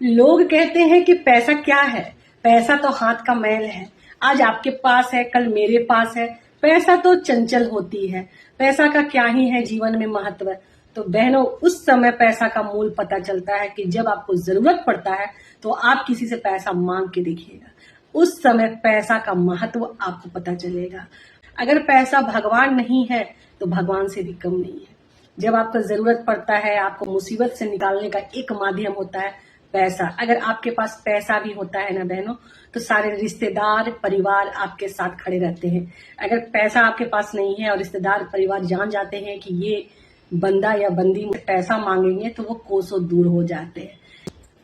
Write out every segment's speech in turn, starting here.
लोग कहते हैं कि पैसा क्या है। पैसा तो हाथ का मैल है। आज आपके पास है, कल मेरे पास है। पैसा तो चंचल होती है। पैसा का क्या ही है जीवन में महत्व। तो बहनों, उस समय पैसा का मूल पता चलता है कि जब आपको जरूरत पड़ता है तो आप किसी से पैसा मांग के देखिएगा। उस समय पैसा का महत्व आपको पता चलेगा। अगर पैसा भगवान नहीं है तो भगवान से भी कम नहीं है। जब आपको जरूरत पड़ता है, आपको मुसीबत से निकालने का एक माध्यम होता है पैसा। अगर आपके पास पैसा भी होता है ना बहनों, तो सारे रिश्तेदार परिवार आपके साथ खड़े रहते हैं। अगर पैसा आपके पास नहीं है और रिश्तेदार परिवार जान जाते हैं कि ये बंदा या बंदी पैसा मांगेंगे, तो वो कोसों दूर हो जाते हैं।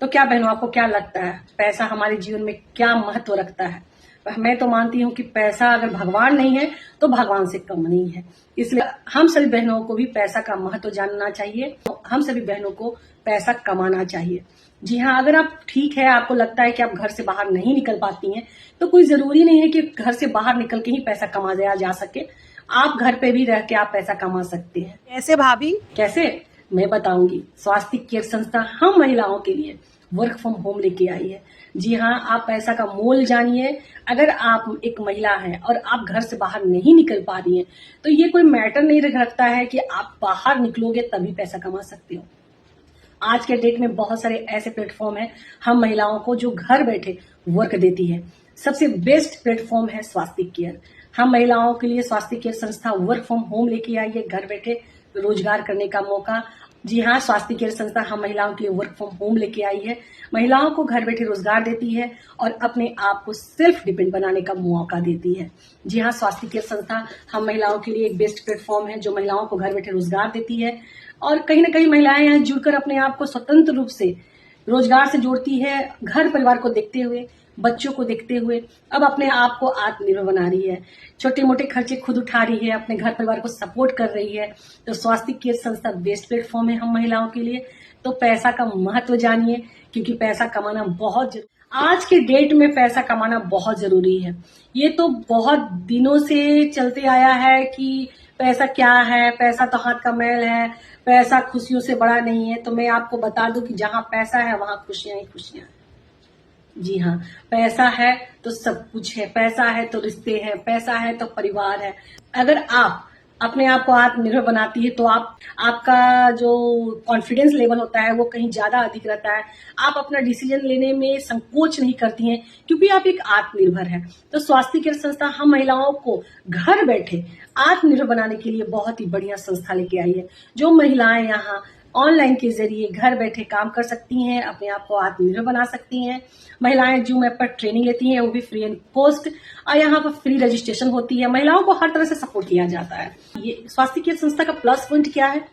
तो क्या बहनों, आपको क्या लगता है पैसा हमारे जीवन में क्या महत्व रखता है? मैं तो मानती हूँ कि पैसा अगर भगवान नहीं है तो भगवान से कम नहीं है। इसलिए हम सभी बहनों को भी पैसा का महत्व जानना चाहिए। हम सभी बहनों को पैसा कमाना चाहिए। जी हाँ, अगर आप ठीक है, आपको लगता है कि आप घर से बाहर नहीं निकल पाती हैं, तो कोई जरूरी नहीं है कि घर से बाहर निकल के ही पैसा कमाया जा सके। आप घर पे भी रह के आप पैसा कमा सकते हैं। कैसे भाभी? कैसे, मैं बताऊंगी। स्वास्थ्य केयर संस्था हम महिलाओं के लिए वर्क फ्रॉम होम लेके आई है। जी हाँ, आप पैसा का मोल जानिए। अगर आप एक महिला हैं और आप घर से बाहर नहीं निकल पा रही हैं, तो ये कोई मैटर नहीं रखता है कि आप बाहर निकलोगे तभी पैसा कमा सकते हो। आज के डेट में बहुत सारे ऐसे प्लेटफॉर्म हैं हम महिलाओं को जो घर बैठे वर्क देती है। सबसे बेस्ट प्लेटफॉर्म है स्वास्थ्य केयर। हम महिलाओं के लिए स्वास्थ्य केयर संस्था वर्क फ्रॉम होम लेके आई है, घर बैठे रोजगार करने का मौका। जी हाँ, स्वास्थ्य केयर संस्था हम महिलाओं के लिए वर्क फ्रॉम होम लेके आई है। महिलाओं को घर बैठे रोजगार देती है और अपने आप को सेल्फ डिपेंड बनाने का मौका देती है। जी हाँ, स्वास्थ्य केयर संस्था हम महिलाओं के लिए एक बेस्ट प्लेटफॉर्म है जो महिलाओं को घर बैठे रोजगार देती है और कहीं ना कहीं महिलाएं यहाँ जुड़कर अपने आप को स्वतंत्र रूप से रोजगार से जोड़ती है। घर परिवार को देखते हुए, बच्चों को देखते हुए अब अपने आप को आत्मनिर्भर बना रही है। छोटे मोटे खर्चे खुद उठा रही है, अपने घर परिवार को सपोर्ट कर रही है। तो स्वास्थ्य केयर संस्था बेस्ट प्लेटफॉर्म है हम महिलाओं के लिए। तो पैसा का महत्व जानिए, क्योंकि पैसा कमाना बहुत आज के डेट में पैसा कमाना बहुत जरूरी है। ये तो बहुत दिनों से चलते आया है कि पैसा क्या है, पैसा तो हाथ का मैल है, पैसा खुशियों से बड़ा नहीं है। तो मैं आपको बता दूं कि जहां पैसा है वहां खुशियां ही खुशियां हैं। जी हाँ, पैसा है तो सब कुछ है। पैसा है तो रिश्ते हैं, पैसा है तो परिवार है। अगर आप अपने आप को आत्मनिर्भर बनाती है तो आपका जो कॉन्फिडेंस लेवल होता है वो कहीं ज्यादा अधिक रहता है। आप अपना डिसीजन लेने में संकोच नहीं करती हैं, क्योंकि आप एक आत्मनिर्भर है। तो स्वास्थ्य केयर संस्था हम महिलाओं को घर बैठे आत्मनिर्भर बनाने के लिए बहुत ही बढ़िया संस्था लेके आई है। जो महिलाएं यहाँ ऑनलाइन के जरिए घर बैठे काम कर सकती हैं, अपने आप को आत्मनिर्भर बना सकती हैं। महिलाएं जूम ऐप पर ट्रेनिंग लेती हैं, वो भी फ्री एंड कॉस्ट, और यहाँ पर फ्री रजिस्ट्रेशन होती है। महिलाओं को हर तरह से सपोर्ट किया जाता है। ये स्वास्थ्य केयर संस्था का प्लस पॉइंट क्या है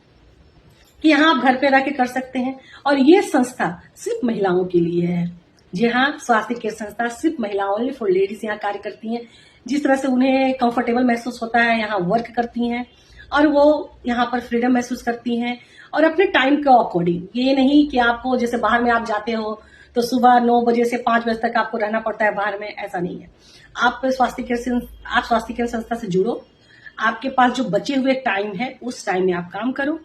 कि यहाँ आप घर पे रह के कर सकते हैं और ये संस्था सिर्फ महिलाओं के लिए है। जी हाँ, स्वास्थ्य केयर संस्था सिर्फ महिलाओं ओनली फॉर लेडीज यहाँ कार्य करती हैं। जिस तरह से उन्हें कंफर्टेबल महसूस होता है यहाँ वर्क करती हैं और वो यहाँ पर फ्रीडम महसूस करती हैं और अपने टाइम के अकॉर्डिंग। ये नहीं कि आपको जैसे बाहर में आप जाते हो तो सुबह 9 बजे से 5 बजे तक आपको रहना पड़ता है बाहर में, ऐसा नहीं है। आप स्वास्थ्य केयर संस्था से जुड़ो। आपके पास जो बचे हुए टाइम है उस टाइम में आप काम करो,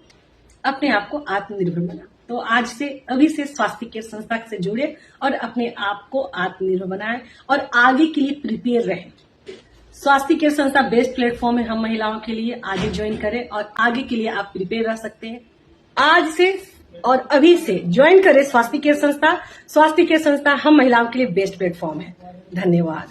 अपने आप को आत्मनिर्भर बनाओ। तो आज से अभी से स्वास्थ्य केयर संस्था से जुड़े और अपने आप को आत्मनिर्भर बनाएं और आगे के लिए प्रिपेयर रहें। स्वास्थ्य केयर संस्था बेस्ट प्लेटफॉर्म है हम महिलाओं के लिए। आगे ज्वाइन करें और आगे के लिए आप प्रिपेयर रह सकते हैं। आज से और अभी से ज्वाइन करें स्वास्थ्य केयर संस्था। स्वास्थ्य केयर संस्था हम महिलाओं के लिए बेस्ट प्लेटफॉर्म है। धन्यवाद।